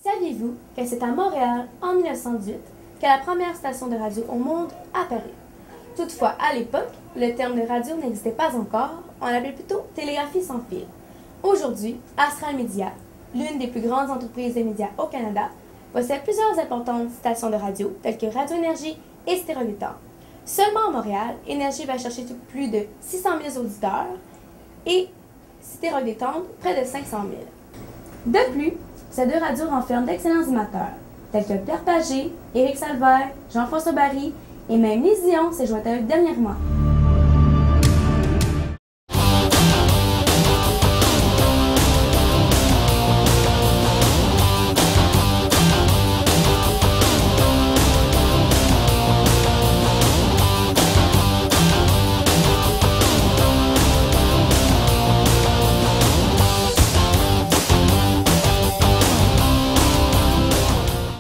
Saviez-vous que c'est à Montréal, en 1918, que la première station de radio au monde apparut? Toutefois, à l'époque, le terme de radio n'existait pas encore, on l'appelait plutôt télégraphie sans fil. Aujourd'hui, Astral Media, l'une des plus grandes entreprises de médias au Canada, possède plusieurs importantes stations de radio, telles que Radio Énergie et Stéréo Détente. Seulement à Montréal, Énergie va chercher plus de 600 000 auditeurs et Stéréo Détente près de 500 000. De plus, ces deux radios renferment d'excellents animateurs, tels que Pierre Pagé, Éric Salvaire, Jean-François Barry et même Lise Dion s'est jointe à eux dernièrement.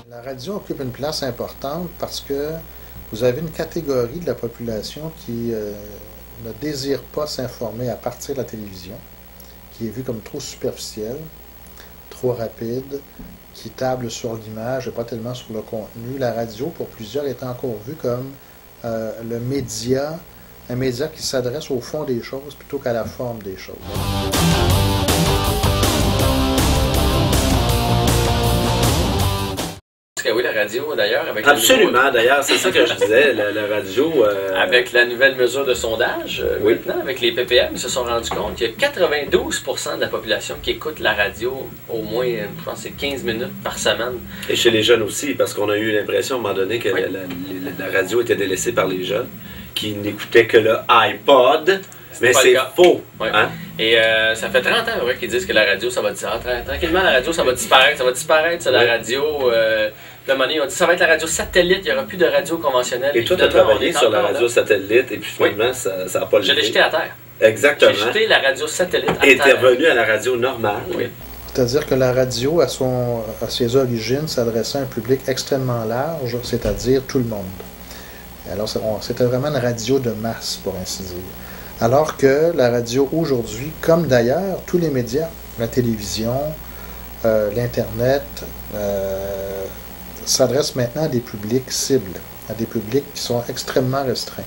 La radio occupe une place importante parce que vous avez une catégorie de la population qui ne désire pas s'informer à partir de la télévision, qui est vue comme trop superficielle, trop rapide, qui table sur l'image et pas tellement sur le contenu. La radio, pour plusieurs, est encore vue comme le média, un média qui s'adresse au fond des choses plutôt qu'à la forme des choses. Oui, la radio, d'ailleurs. Absolument, d'ailleurs, c'est ça que je disais, la radio... Avec la nouvelle mesure de sondage, oui. Maintenant, avec les PPM, ils se sont rendus compte qu'il y a 92% de la population qui écoute la radio au moins, je pense, c'est 15 minutes par semaine. Et chez les jeunes aussi, parce qu'on a eu l'impression à un moment donné que oui. la radio était délaissée par les jeunes, qui n'écoutaient que le iPod. Mais c'est faux. Oui. Hein? Et ça fait 30 ans vrai, qu'ils disent que la radio, ça va disparaître. Tranquillement, la radio, ça va disparaître. Ça va disparaître, ça, la radio. Le money, on dit ça va être la radio satellite, il n'y aura plus de radio conventionnelle. Et toi, tu as travaillé sur la radio satellite, et puis finalement, ça n'a pas le Je l'ai jeté à terre. Exactement. J'ai jeté la radio satellite à terre. Et tu es revenu à la radio normale. Oui. C'est-à-dire que la radio, à ses origines, s'adressait à un public extrêmement large, c'est-à-dire tout le monde. Alors, c'était vraiment une radio de masse, pour ainsi dire. Alors que la radio aujourd'hui, comme d'ailleurs tous les médias, la télévision, l'Internet, s'adresse maintenant à des publics cibles, à des publics qui sont extrêmement restreints.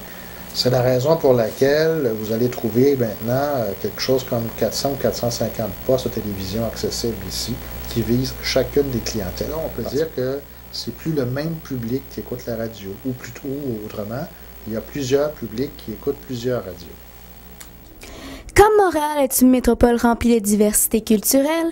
C'est la raison pour laquelle vous allez trouver maintenant quelque chose comme 400 ou 450 postes de télévision accessibles ici, qui visent chacune des clientèles. On peut dire que c'est plus le même public qui écoute la radio, ou plutôt autrement, il y a plusieurs publics qui écoutent plusieurs radios. Comme Montréal est une métropole remplie de diversité culturelle,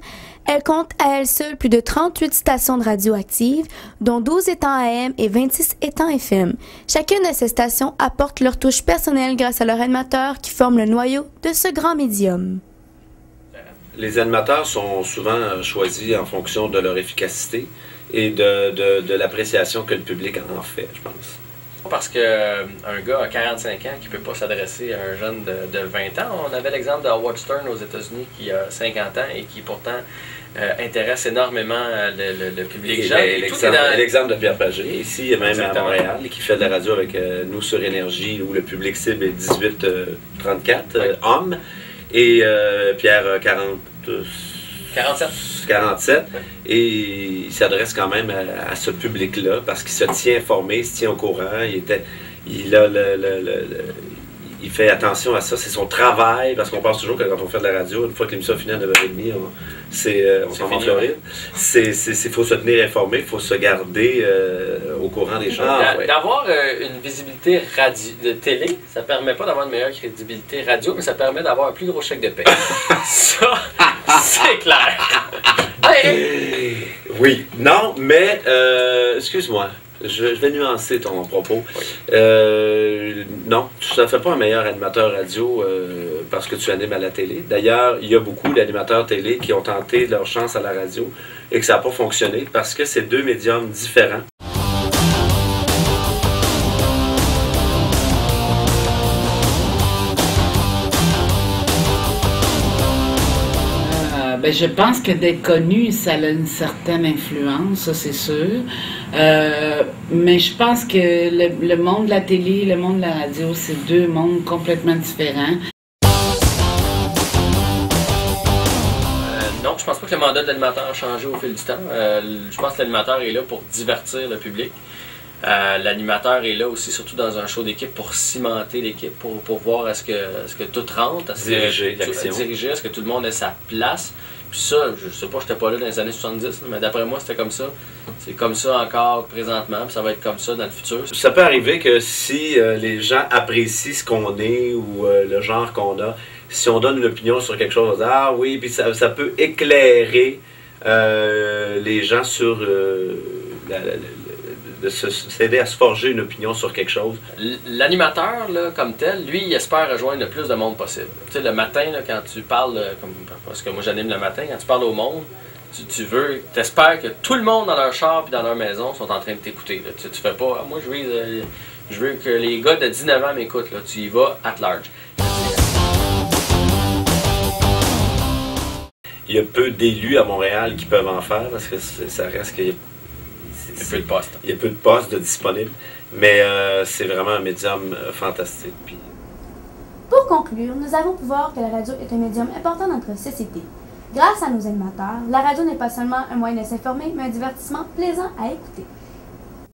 elle compte à elle seule plus de 38 stations de radio actives, dont 12 étant AM et 26 étant FM. Chacune de ces stations apporte leur touche personnelle grâce à leurs animateurs qui forment le noyau de ce grand médium. Les animateurs sont souvent choisis en fonction de leur efficacité et de l'appréciation que le public en fait, je pense. Parce qu'un gars à 45 ans qui ne peut pas s'adresser à un jeune de 20 ans, on avait l'exemple de Howard Stern aux États-Unis qui a 50 ans et qui pourtant intéresse énormément le public jeune. L'exemple de Pierre Pagé, ici même exactement. À Montréal, qui fait de la radio avec nous sur Énergie, où le public cible est 18-34 oui. Hommes, et Pierre 47. Et il s'adresse quand même à ce public-là parce qu'il se tient informé, il se tient au courant, il fait attention à ça, c'est son travail, parce qu'on pense toujours que quand on fait de la radio, une fois que l'émission finit à 9h30, on s'en va en Floride. Il faut se tenir informé, il faut se garder au courant des choses. D'avoir une visibilité de télé, ça permet pas d'avoir une meilleure crédibilité radio, mais ça permet d'avoir un plus gros chèque de paie. Ça, c'est clair. Oui, non, mais, excuse-moi. Je vais nuancer ton propos. Oui. Non, ça ne fait pas un meilleur animateur radio parce que tu animes à la télé. D'ailleurs, il y a beaucoup d'animateurs télé qui ont tenté leur chance à la radio et que ça n'a pas fonctionné parce que c'est deux médiums différents. Je pense que d'être connu, ça a une certaine influence, ça c'est sûr. Mais je pense que le monde de la télé et le monde de la radio, c'est deux mondes complètement différents. Non, je pense pas pas que le mandat de l'animateur a changé au fil du temps. Je pense que l'animateur est là pour divertir le public. L'animateur est là aussi, surtout dans un show d'équipe, pour cimenter l'équipe, pour voir est-ce que tout rentre, diriger l'action. Diriger, est-ce que tout le monde a sa place. Puis ça, je sais pas, j'étais pas là dans les années 70, mais d'après moi, c'était comme ça. C'est comme ça encore présentement, puis ça va être comme ça dans le futur. Ça peut arriver que si les gens apprécient ce qu'on est ou le genre qu'on a, si on donne une opinion sur quelque chose, ah oui, puis ça peut éclairer les gens sur s'aider à se forger une opinion sur quelque chose. L'animateur, là, comme tel, lui, il espère rejoindre le plus de monde possible. Tu sais, le matin, là, quand tu parles, parce que moi j'anime le matin, quand tu parles au monde, tu espères que tout le monde dans leur char et dans leur maison sont en train de t'écouter. Tu fais pas, moi je veux que les gars de 19 ans m'écoutent. Là. Tu y vas at large. Il y a peu d'élus à Montréal qui peuvent en faire parce que ça reste qu'il y a peu de postes. Il y a peu de postes disponibles, mais c'est vraiment un médium fantastique. Puis... Pour conclure, nous avons pu voir que la radio est un médium important dans notre société. Grâce à nos animateurs, la radio n'est pas seulement un moyen de s'informer, mais un divertissement plaisant à écouter.